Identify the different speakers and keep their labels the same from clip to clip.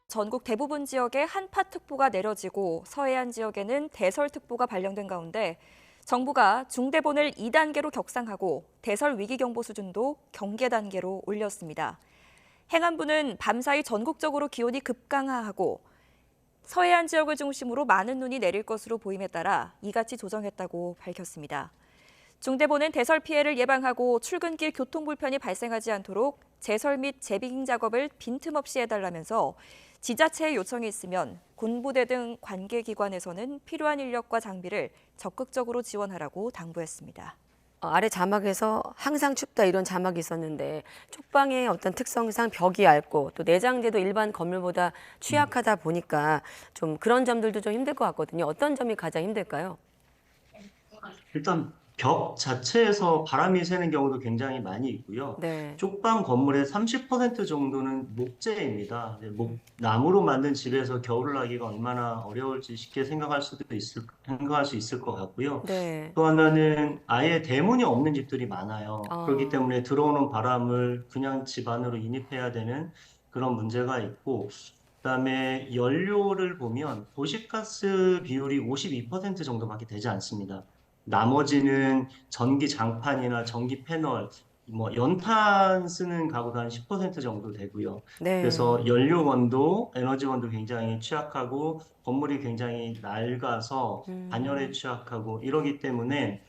Speaker 1: 전국 대부분 지역에 한파특보가 내려지고 서해안 지역에는 대설특보가 발령된 가운데 정부가 중대본을 2단계로 격상하고 대설 위기경보 수준도 경계 단계로 올렸습니다. 행안부는 밤사이 전국적으로 기온이 급강하하고 서해안 지역을 중심으로 많은 눈이 내릴 것으로 보임에 따라 이같이 조정했다고 밝혔습니다. 중대본은 대설 피해를 예방하고 출근길 교통 불편이 발생하지 않도록 제설 및 재비깅 작업을 빈틈없이 해달라면서 지자체의 요청이 있으면 군부대 등 관계기관에서는 필요한 인력과 장비를 적극적으로 지원하라고 당부했습니다.
Speaker 2: 아래 자막에서 항상 춥다 이런 자막이 있었는데 쪽방의 어떤 특성상 벽이 얇고 또 내장재도 일반 건물보다 취약하다 보니까 좀 그런 점들도 좀 힘들 것 같거든요. 어떤 점이 가장 힘들까요?
Speaker 3: 일단 벽 자체에서 바람이 새는 경우도 굉장히 많이 있고요.
Speaker 2: 네.
Speaker 3: 쪽방 건물의 30% 정도는 목재입니다. 이제 나무로 만든 집에서 겨울을 나기가 얼마나 어려울지 쉽게 생각할 수 있을 것 같고요.
Speaker 2: 네.
Speaker 3: 또 하나는 아예 대문이 없는 집들이 많아요. 그렇기
Speaker 2: 아,
Speaker 3: 때문에 들어오는 바람을 그냥 집 안으로 인입해야 되는 그런 문제가 있고, 그다음에 연료를 보면 도시가스 비율이 52% 정도밖에 되지 않습니다. 나머지는 전기 장판이나 전기 패널, 뭐 연탄 쓰는 가구도 한 10% 정도 되고요.
Speaker 2: 네.
Speaker 3: 그래서 연료원도, 에너지원도 굉장히 취약하고 건물이 굉장히 낡아서 단열에
Speaker 2: 음,
Speaker 3: 취약하고 이러기 때문에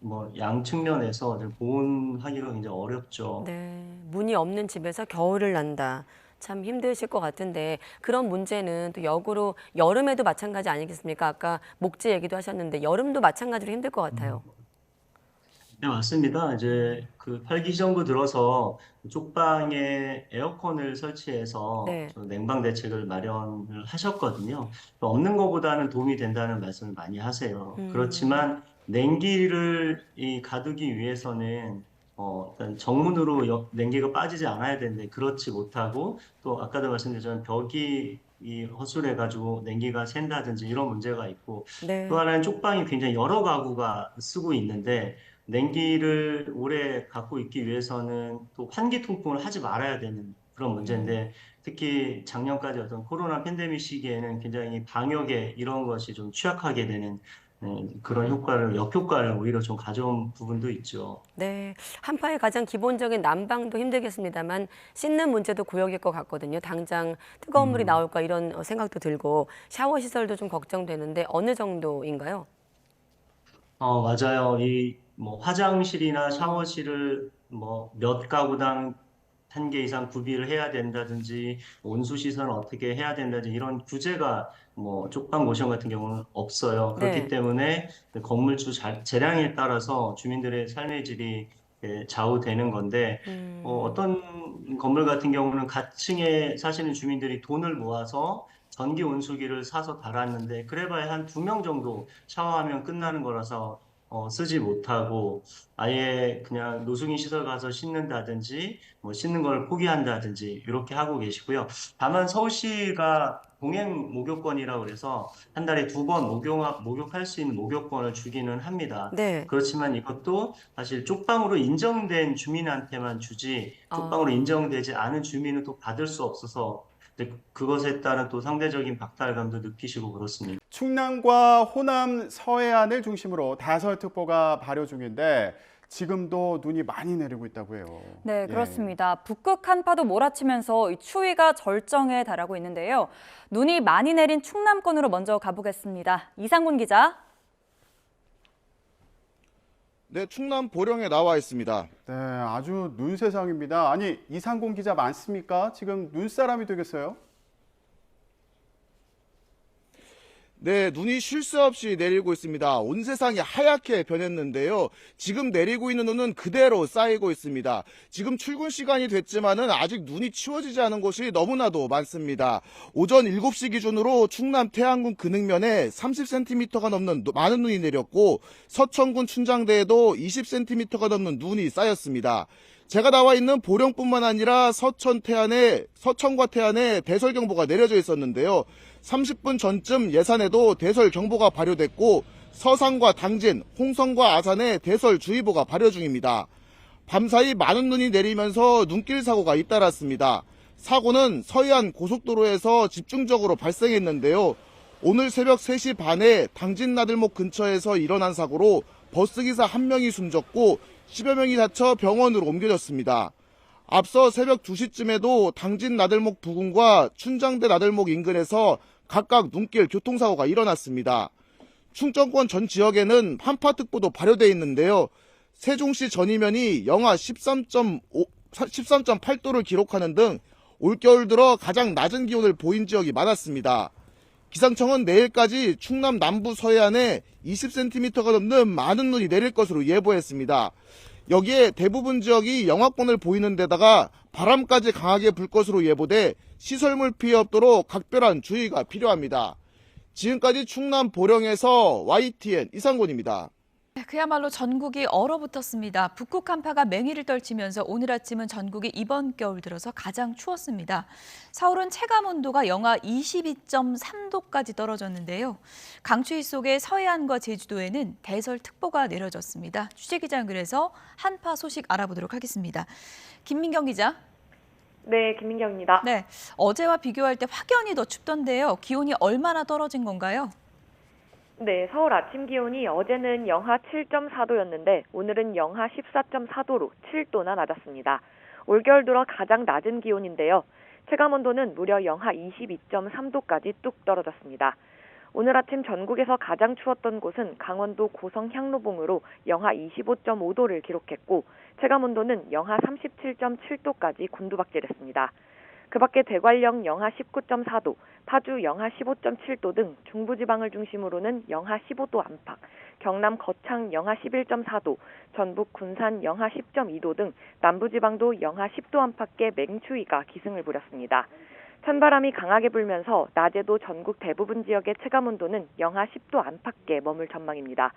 Speaker 3: 뭐 양측면에서 좀 보온하기가 굉장히 어렵죠.
Speaker 2: 네. 문이 없는 집에서 겨울을 난다. 참 힘드실 것 같은데 그런 문제는 또 역으로 여름에도 마찬가지 아니겠습니까? 아까 목재 얘기도 하셨는데 여름도 마찬가지로 힘들 것 같아요.
Speaker 3: 네, 맞습니다. 이제 그 8기 시정부 들어서 쪽방에 에어컨을 설치해서
Speaker 2: 네.
Speaker 3: 좀 냉방 대책을 마련을 하셨거든요. 없는 것보다는 도움이 된다는 말씀을 많이 하세요.
Speaker 2: 음,
Speaker 3: 그렇지만 냉기를 가두기 위해서는 일단 정문으로 냉기가 빠지지 않아야 되는데 그렇지 못하고 또 아까도 말씀드렸지만 벽이 허술해가지고 냉기가 샌다든지 이런 문제가 있고 또
Speaker 2: 네.
Speaker 3: 하나는 쪽방이 굉장히 여러 가구가 쓰고 있는데 냉기를 오래 갖고 있기 위해서는 또 환기 통풍을 하지 말아야 되는 그런
Speaker 2: 음.
Speaker 3: 문제인데 특히 작년까지 어떤 코로나 팬데믹 시기에는 굉장히 방역에 이런 것이 좀 취약하게 되는 그런 역효과를 오히려 좀 가져온 부분도 있죠.
Speaker 2: 네, 한파의 가장 기본적인 난방도 힘들겠습니다만 씻는 문제도 고역일 것 같거든요. 당장 뜨거운 물이
Speaker 3: 음.
Speaker 2: 나올까 이런 생각도 들고 샤워 시설도 좀 걱정되는데 어느 정도인가요?
Speaker 3: 맞아요. 뭐, 화장실이나 샤워실을 뭐, 몇 가구당 한 개 이상 구비를 해야 된다든지, 온수시설은 어떻게 해야 된다든지, 이런 규제가 뭐, 쪽방 모션 같은 경우는 없어요. 그렇기
Speaker 2: 네.
Speaker 3: 때문에 건물주 재량에 따라서 주민들의 삶의 질이 좌우되는 건데,
Speaker 2: 음,
Speaker 3: 어떤 건물 같은 경우는 가층에 사시는 주민들이 돈을 모아서 전기 온수기를 사서 달았는데, 그래봐야 한 2명 정도 샤워하면 끝나는 거라서 쓰지 못하고 아예 그냥 노숙인 시설 가서 씻는다든지 뭐 씻는 걸 포기한다든지 이렇게 하고 계시고요. 다만 서울시가 동행 목욕권이라고 그래서 한 달에 2번 목욕할 수 있는 목욕권을 주기는 합니다.
Speaker 2: 네.
Speaker 3: 그렇지만 이것도 사실 쪽방으로 인정된 주민한테만 주지 쪽방으로
Speaker 2: 아,
Speaker 3: 인정되지 않은 주민은 또 받을 수 없어서 그것에 따른 또 상대적인 박탈감도 느끼시고 그렇습니다.
Speaker 4: 충남과 호남 서해안을 중심으로 대설특보가 발효 중인데 지금도 눈이 많이 내리고 있다고 해요.
Speaker 5: 네,
Speaker 4: 예.
Speaker 5: 그렇습니다. 북극 한파도 몰아치면서 이 추위가 절정에 달하고 있는데요. 눈이 많이 내린 충남권으로 먼저 가보겠습니다. 이상군 기자.
Speaker 6: 네, 충남 보령에 나와 있습니다.
Speaker 4: 네, 아주 눈 세상입니다. 아니, 이상공 기자 많습니까? 지금 눈사람이 되겠어요?
Speaker 6: 네, 눈이 쉴 새 없이 내리고 있습니다. 온 세상이 하얗게 변했는데요. 지금 내리고 있는 눈은 그대로 쌓이고 있습니다. 지금 출근 시간이 됐지만은 아직 눈이 치워지지 않은 곳이 너무나도 많습니다. 오전 7시 기준으로 충남 태안군 근흥면에 30cm가 넘는 많은 눈이 내렸고 서천군 춘장대에도 20cm가 넘는 눈이 쌓였습니다. 제가 나와 있는 보령뿐만 아니라 서천과 태안에 대설경보가 내려져 있었는데요. 30분 전쯤 예산에도 대설경보가 발효됐고 서산과 당진, 홍성과 아산에 대설주의보가 발효 중입니다. 밤사이 많은 눈이 내리면서 눈길 사고가 잇따랐습니다. 사고는 서해안 고속도로에서 집중적으로 발생했는데요. 오늘 새벽 3시 반에 당진나들목 근처에서 일어난 사고로 버스기사 1명이 숨졌고 10여 명이 다쳐 병원으로 옮겨졌습니다. 앞서 새벽 2시쯤에도 당진나들목 부근과 춘장대 나들목 인근에서 각각 눈길 교통사고가 일어났습니다. 충청권 전 지역에는 한파특보도 발효되어 있는데요. 세종시 전이면이 영하 13.8도를 기록하는 등 올겨울 들어 가장 낮은 기온을 보인 지역이 많았습니다. 기상청은 내일까지 충남 남부 서해안에 20cm가 넘는 많은 눈이 내릴 것으로 예보했습니다. 여기에 대부분 지역이 영하권을 보이는 데다가 바람까지 강하게 불 것으로 예보돼 시설물 피해 없도록 각별한 주의가 필요합니다. 지금까지 충남 보령에서 YTN 이상곤입니다.
Speaker 7: 그야말로 전국이 얼어붙었습니다. 북극 한파가 맹위를 떨치면서 오늘 아침은 전국이 이번 겨울 들어서 가장 추웠습니다. 서울은 체감 온도가 영하 22.3도까지 떨어졌는데요. 강추위 속에 서해안과 제주도에는 대설특보가 내려졌습니다. 취재기자 연결해서 한파 소식 알아보도록 하겠습니다. 김민경 기자.
Speaker 8: 네, 김민경입니다.
Speaker 7: 네, 어제와 비교할 때 확연히 더 춥던데요. 기온이 얼마나 떨어진 건가요?
Speaker 8: 네, 서울 아침 기온이 어제는 영하 7.4도였는데 오늘은 영하 14.4도로 7도나 낮았습니다. 올겨울 들어 가장 낮은 기온인데요. 체감온도는 무려 영하 22.3도까지 뚝 떨어졌습니다. 오늘 아침 전국에서 가장 추웠던 곳은 강원도 고성 향로봉으로 영하 25.5도를 기록했고 체감온도는 영하 37.7도까지 곤두박질했습니다. 그 밖에 대관령 영하 19.4도, 파주 영하 15.7도 등 중부지방을 중심으로는 영하 15도 안팎, 경남 거창 영하 11.4도, 전북 군산 영하 10.2도 등 남부지방도 영하 10도 안팎의 맹추위가 기승을 부렸습니다. 찬바람이 강하게 불면서 낮에도 전국 대부분 지역의 체감온도는 영하 10도 안팎에 머물 전망입니다.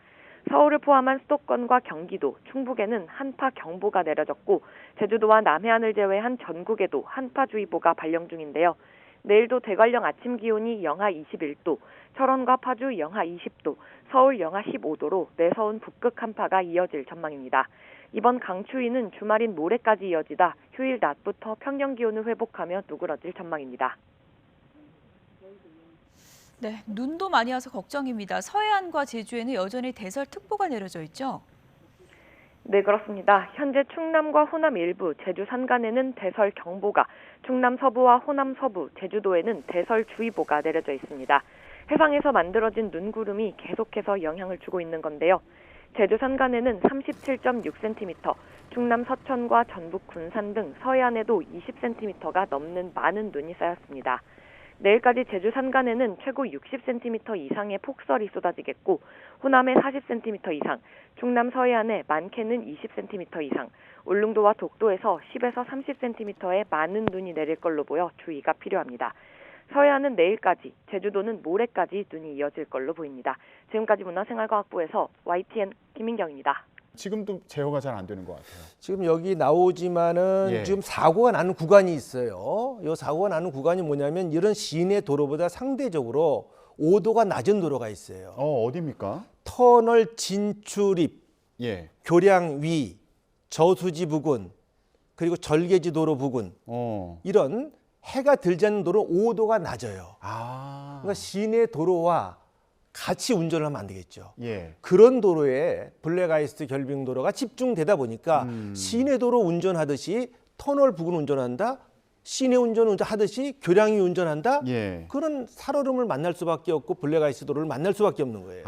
Speaker 8: 서울을 포함한 수도권과 경기도, 충북에는 한파경보가 내려졌고 제주도와 남해안을 제외한 전국에도 한파주의보가 발령 중인데요. 내일도 대관령 아침 기온이 영하 21도, 철원과 파주 영하 20도, 서울 영하 15도로 내서운 북극 한파가 이어질 전망입니다. 이번 강추위는 주말인 모레까지 이어지다 휴일 낮부터 평년 기온을 회복하며 누그러질 전망입니다.
Speaker 7: 네, 눈도 많이 와서 걱정입니다. 서해안과 제주에는 여전히 대설특보가 내려져 있죠?
Speaker 8: 네, 그렇습니다. 현재 충남과 호남 일부, 제주 산간에는 대설경보가, 충남 서부와 호남 서부, 제주도에는 대설주의보가 내려져 있습니다. 해상에서 만들어진 눈구름이 계속해서 영향을 주고 있는 건데요. 제주 산간에는 37.6cm, 충남 서천과 전북 군산 등 서해안에도 20cm가 넘는 많은 눈이 쌓였습니다. 내일까지 제주 산간에는 최고 60cm 이상의 폭설이 쏟아지겠고 호남에 40cm 이상, 충남 서해안에 많게는 20cm 이상, 울릉도와 독도에서 10에서 30cm의 많은 눈이 내릴 걸로 보여 주의가 필요합니다. 서해안은 내일까지, 제주도는 모레까지 눈이 이어질 걸로 보입니다. 지금까지 문화생활과학부에서 YTN 김민경입니다.
Speaker 4: 지금도 제어가 잘 안 되는 것 같아요.
Speaker 9: 지금 여기 나오지만은
Speaker 4: 예.
Speaker 9: 지금 사고가 나는 구간이 있어요. 이 사고가 나는 구간이 뭐냐면 이런 시내 도로보다 상대적으로 오도가 낮은 도로가 있어요.
Speaker 4: 어디입니까?
Speaker 9: 터널 진출입,
Speaker 4: 예.
Speaker 9: 교량 위, 저수지 부근, 그리고 절개지 도로 부근 이런 해가 들지 않는 도로 오도가 낮아요. 그러니까 시내 도로와 같이 운전을 하면 안 되겠죠.
Speaker 4: 예.
Speaker 9: 그런 도로에 블랙아이스 결빙 도로가 집중되다 보니까 시내 도로 운전하듯이 터널 부근 운전한다, 시내 운전하듯이 교량이 운전한다.
Speaker 4: 예.
Speaker 9: 그런 살얼음을 만날 수밖에 없고 블랙아이스 도로를 만날 수밖에 없는 거예요.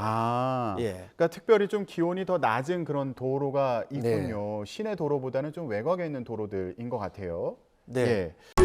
Speaker 9: 예.
Speaker 4: 그러니까 특별히 좀 기온이 더 낮은 그런 도로가 있군요. 시내 도로보다는 좀 외곽에 있는 도로들인 것 같아요.
Speaker 9: 네.
Speaker 4: 예.